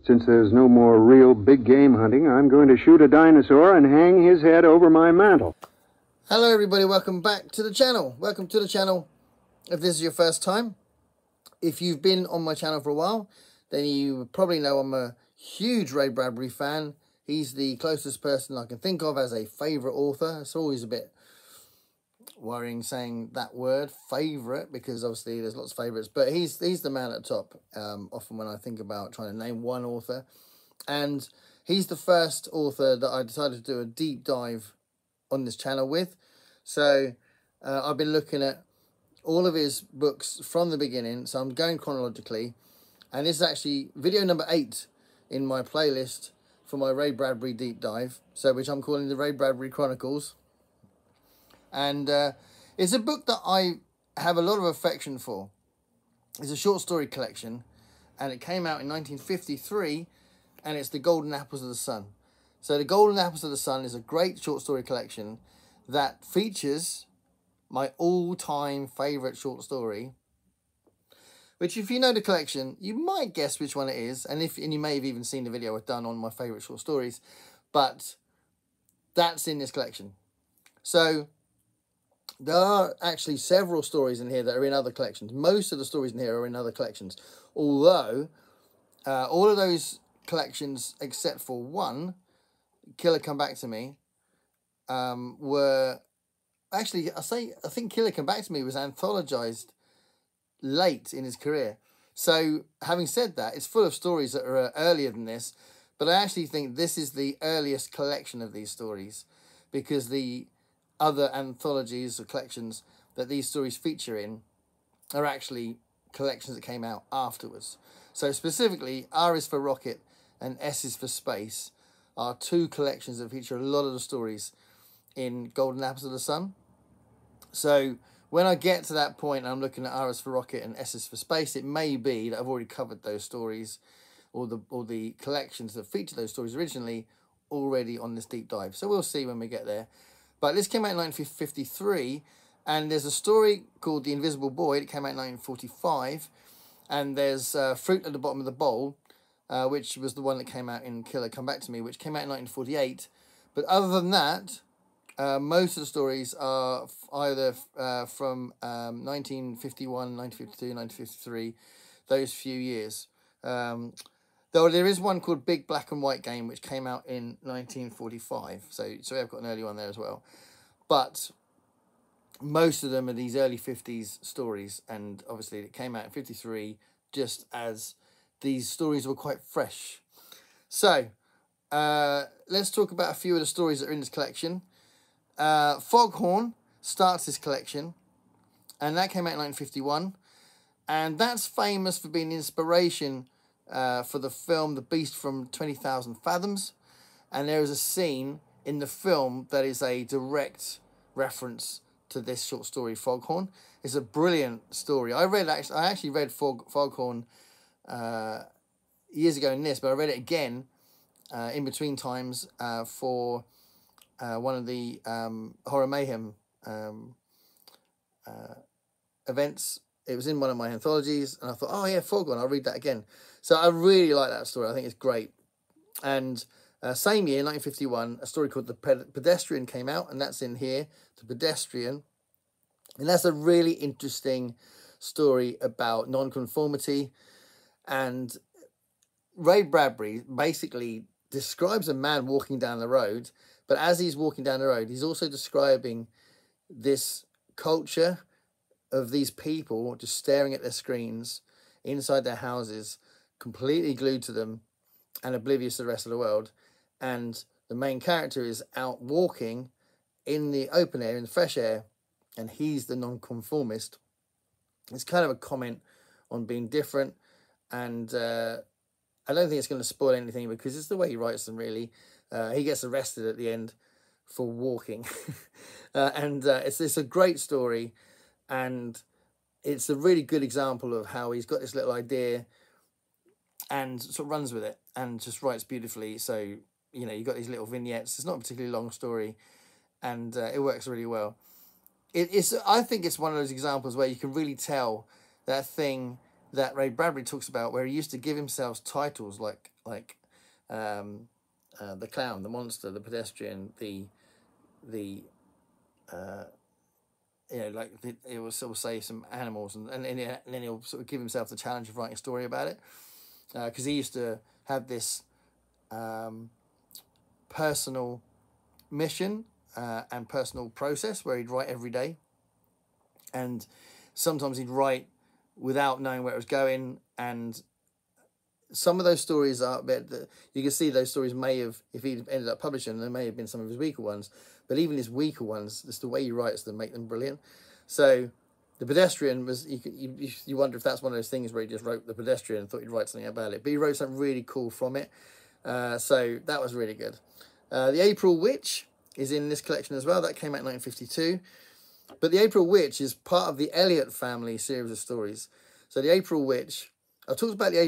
Since there's no more real big game hunting, I'm going to shoot a dinosaur and hang his head over my mantel. Hello everybody, welcome back to the channel. Welcome to the channel if this is your first time. If you've been on my channel for a while, then you probably know I'm a huge Ray Bradbury fan. He's the closest person I can think of as a favourite author. It's always a bit worrying saying that word, favourite, because obviously there's lots of favourites, but he's the man at the top, often when I think about trying to name one author. And he's the first author that I decided to do a deep dive on this channel with. So I've been looking at all of his books from the beginning, so I'm going chronologically, and this is actually video number 8 in my playlist for my Ray Bradbury deep dive, so which I'm calling the Ray Bradbury Chronicles. And it's a book that I have a lot of affection for. It's a short story collection, and it came out in 1953, and it's The Golden Apples of the Sun. So The Golden Apples of the Sun is a great short story collection that features my all-time favourite short story, which if you know the collection, you might guess which one it is, and you may have even seen the video I've done on my favourite short stories, but that's in this collection. So there are actually several stories in here that are in other collections. Most of the stories in here are in other collections, although all of those collections except for one, Killer Come Back to Me, were actually, I think Killer Come Back to Me was anthologized late in his career. So having said that, it's full of stories that are earlier than this, but I actually think this is the earliest collection of these stories, because the other anthologies or collections that these stories feature in are actually collections that came out afterwards. So specifically, R is for Rocket and S is for Space are two collections that feature a lot of the stories in Golden Apples of the Sun. So when I get to that point, I'm looking at R is for Rocket and S is for Space, it may be that I've already covered those stories, or the collections that feature those stories originally, already on this deep dive. So we'll see when we get there. But this came out in 1953, and there's a story called The Invisible Boy. It came out in 1945, and there's Fruit at the Bottom of the Bowl, which was the one that came out in Killer Come Back to Me, which came out in 1948. But other than that, most of the stories are either from 1951, 1952, 1953, those few years. Though there is one called Big Black and White Game, which came out in 1945. So I've got an early one there as well. But most of them are these early 50s stories. And obviously it came out in 53, just as these stories were quite fresh. So let's talk about a few of the stories that are in this collection. Foghorn starts this collection, and that came out in 1951. And that's famous for being inspiration for the film The Beast from 20,000 Fathoms, and there is a scene in the film that is a direct reference to this short story Foghorn. It's a brilliant story. I actually read Foghorn years ago in this, but I read it again in between times for one of the Horror Mayhem events. It was in one of my anthologies, and I thought, oh yeah, Foghorn, I'll read that again. So I really like that story. I think it's great. And same year, 1951, a story called The Pedestrian came out, and that's in here, The Pedestrian. And that's a really interesting story about nonconformity. And Ray Bradbury basically describes a man walking down the road, but as he's walking down the road, he's also describing this culture of these people just staring at their screens inside their houses, completely glued to them and oblivious to the rest of the world. And the main character is out walking in the open air, in the fresh air, and he's the nonconformist. It's kind of a comment on being different, and I don't think it's going to spoil anything because it's the way he writes them, really. He gets arrested at the end for walking. And it's a great story. And it's a really good example of how he's got this little idea and sort of runs with it and just writes beautifully. So, you know, you've got these little vignettes. It's not a particularly long story, and it works really well. I think it's one of those examples where you can really tell that thing that Ray Bradbury talks about, where he used to give himself titles like the clown, the monster, the pedestrian, the like it will sort of say some animals, and then he'll sort of give himself the challenge of writing a story about it, because he used to have this personal mission and personal process where he'd write every day, and sometimes he'd write without knowing where it was going, and some of those stories are that you can see those stories may have, if he ended up publishing, there may have been some of his weaker ones, but even his weaker ones, just the way he writes them make them brilliant. So the pedestrian was, you wonder if that's one of those things where he just wrote the pedestrian and thought he'd write something about it, but he wrote something really cool from it. So that was really good. The April Witch is in this collection as well. That came out in 1952. But the April Witch is part of the Elliot family series of stories. So the April Witch, I've talked about the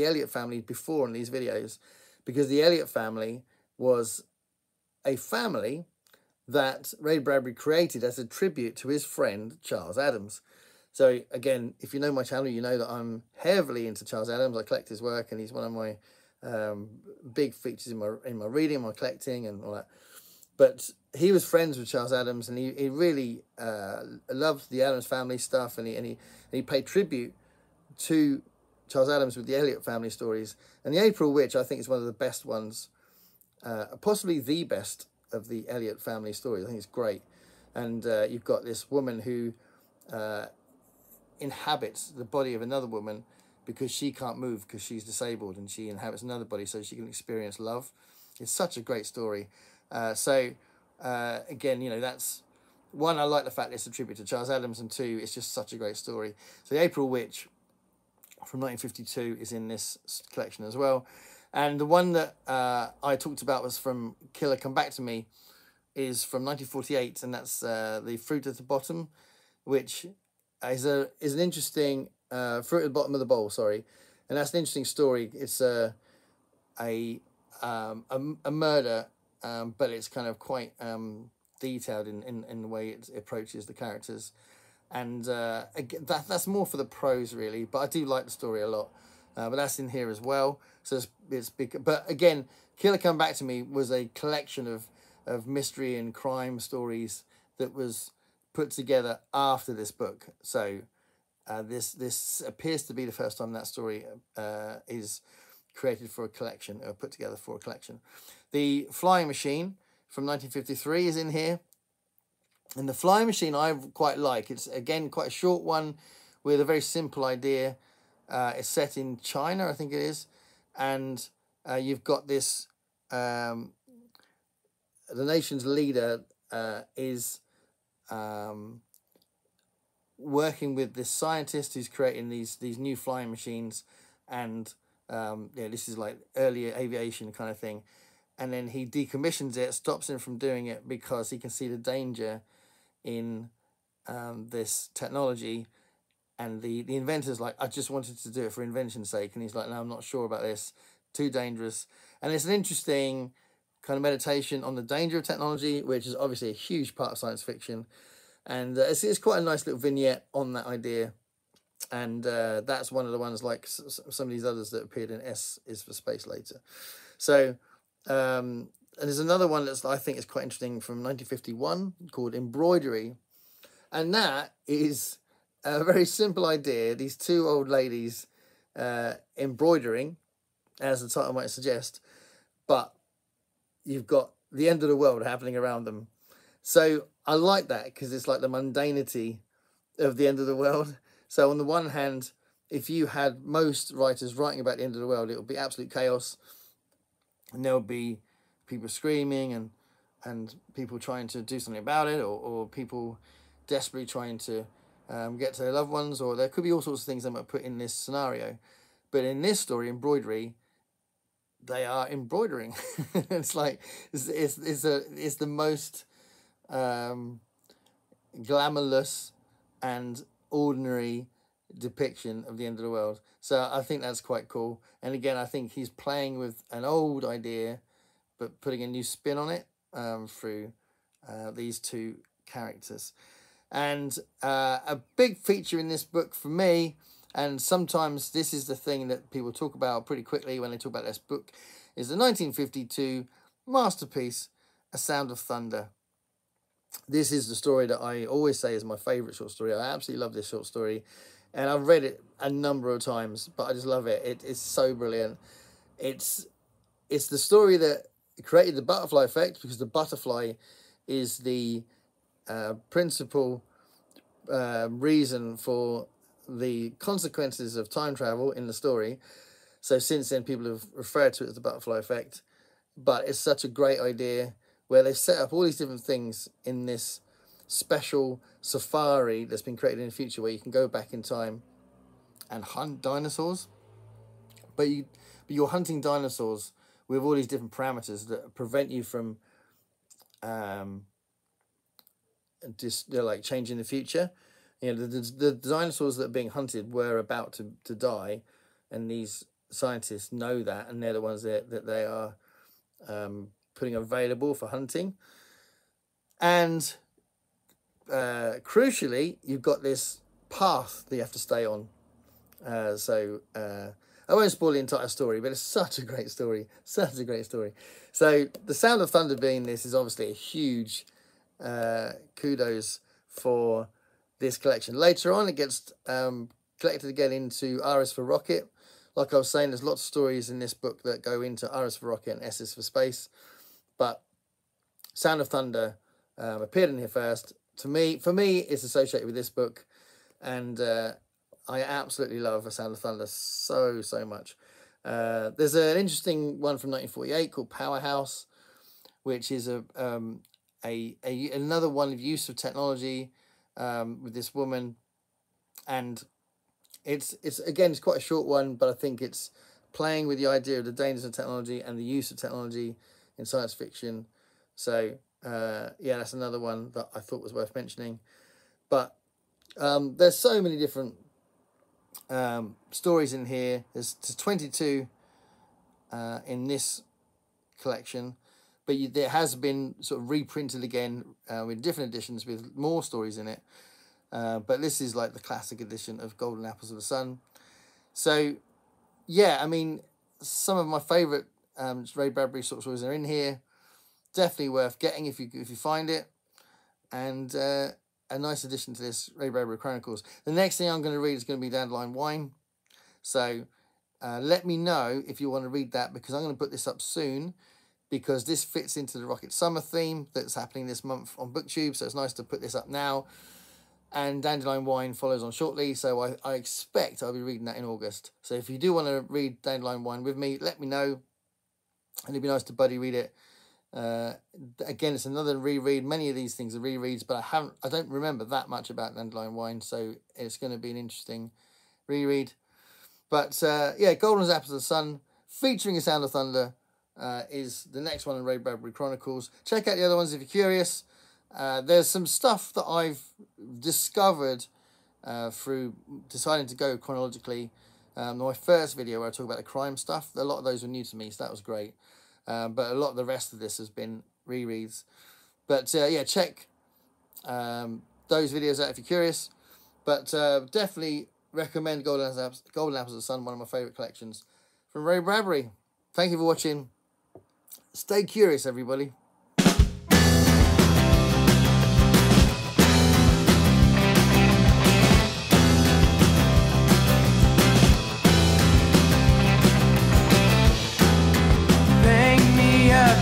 Elliot family before in these videos, because the Elliot family was a family that Ray Bradbury created as a tribute to his friend Charles Addams. So again, if you know my channel, you know that I'm heavily into Charles Addams. I collect his work, and he's one of my big features in my reading, my collecting, and all that. But he was friends with Charles Addams, and he really loved the Addams family stuff, and he paid tribute to Charles Addams with the Elliot family stories. And the April Witch, I think, is one of the best ones, possibly the best of the Elliot family stories. I think it's great. And you've got this woman who inhabits the body of another woman because she can't move because she's disabled, and she inhabits another body so she can experience love. It's such a great story. Again, you know, that's one, I like the fact it's a tribute to Charles Addams, and two, it's just such a great story. So the April Witch from 1952 is in this collection as well. And the one that I talked about was from Killer Come Back to Me, is from 1948, and that's The Fruit at the Bottom, which is an interesting fruit at the bottom of the bowl, sorry. And that's an interesting story. It's a murder, but it's kind of quite detailed in the way it approaches the characters. And again, that's more for the prose, really, but I do like the story a lot. But that's in here as well. So it's big. But again, Killer Come Back to Me was a collection of mystery and crime stories that was put together after this book. So this appears to be the first time that story is created for a collection, or put together for a collection. The Flying Machine from 1953 is in here. And the Flying Machine I quite like. It's, again, quite a short one with a very simple idea. It's set in China, I think it is. And you've got this, the nation's leader is working with this scientist who's creating these new flying machines. And yeah, this is like earlier aviation kind of thing. And then he decommissions it, stops him from doing it because he can see the danger in this technology. And the inventor's like, I just wanted to do it for invention's sake. And he's like, no, I'm not sure about this. Too dangerous. And it's an interesting kind of meditation on the danger of technology, which is obviously a huge part of science fiction. And it's quite a nice little vignette on that idea. And that's one of the ones, like some of these others that appeared in S is for Space later. So, and there's another one that's, I think, is quite interesting, from 1951 called Embroidery. And that is a very simple idea. These two old ladies embroidering, as the title might suggest, but you've got the end of the world happening around them. So I like that, because it's like the mundanity of the end of the world. So on the one hand, if you had most writers writing about the end of the world, it would be absolute chaos. And there would be people screaming and people trying to do something about it, or people desperately trying to get to their loved ones, or there could be all sorts of things they might put in this scenario. But in this story, Embroidery, they are embroidering. It's like, it's the most glamorous and ordinary depiction of the end of the world. So I think that's quite cool. And again, I think he's playing with an old idea but putting a new spin on it through these two characters. And a big feature in this book for me, And sometimes this is the thing that people talk about pretty quickly when they talk about this book, is the 1952 masterpiece, A Sound of Thunder. This is the story that I always say is my favourite short story. I absolutely love this short story. And I've read it a number of times, but I just love it. It's so brilliant. It's the story that created the butterfly effect, because the butterfly is the principal reason for the consequences of time travel in the story. So since then, people have referred to it as the butterfly effect. But it's such a great idea, where they've set up all these different things in this special safari that's been created in the future, where you can go back in time and hunt dinosaurs. But you're hunting dinosaurs with all these different parameters that prevent you from just like changing the future. You know, the dinosaurs that are being hunted were about to die, and these scientists know that, and they're the ones that they are putting available for hunting. And crucially, you've got this path that you have to stay on. I won't spoil the entire story, but it's such a great story. Such a great story. So The Sound of Thunder being this is obviously a huge kudos for this collection. Later on, it gets collected again into R is for Rocket. Like I was saying, there's lots of stories in this book that go into R is for Rocket and S is for Space. But Sound of Thunder appeared in here first. For me, it's associated with this book. And I absolutely love A Sound of Thunder so much. There's an interesting one from 1948 called Powerhouse, which is another one of use of technology with this woman, and it's quite a short one, but I think it's playing with the idea of the dangers of technology and the use of technology in science fiction. So yeah, that's another one that I thought was worth mentioning. But there's so many different stories in here. There's 22 in this collection, but it has been sort of reprinted again with different editions with more stories in it. But this is like the classic edition of Golden Apples of the Sun. So yeah, I mean, some of my favourite Ray Bradbury sort of stories are in here. Definitely worth getting if you find it. And a nice addition to this Ray Bradbury Chronicles. The next thing I'm going to read is going to be Dandelion Wine. So let me know if you want to read that, because I'm going to put this up soon, because this fits into the Rocket Summer theme that's happening this month on BookTube. So it's nice to put this up now. And Dandelion Wine follows on shortly. So I expect I'll be reading that in August. So if you do want to read Dandelion Wine with me, let me know. And it'd be nice to buddy read it. Again, it's another reread. Many of these things are rereads, but I don't remember that much about Dandelion Wine, so it's going to be an interesting reread. But yeah, Golden Apples of the Sun featuring A Sound of Thunder is the next one in Ray Bradbury Chronicles. Check out the other ones if you're curious. There's some stuff that I've discovered through deciding to go chronologically. My first video where I talk about the crime stuff, a lot of those were new to me, so that was great. But a lot of the rest of this has been rereads. But yeah, check those videos out if you're curious. But definitely recommend Golden Apples of the Sun, one of my favourite collections from Ray Bradbury. Thank you for watching. Stay curious, everybody.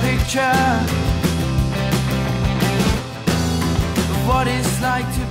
Picture of what it's like to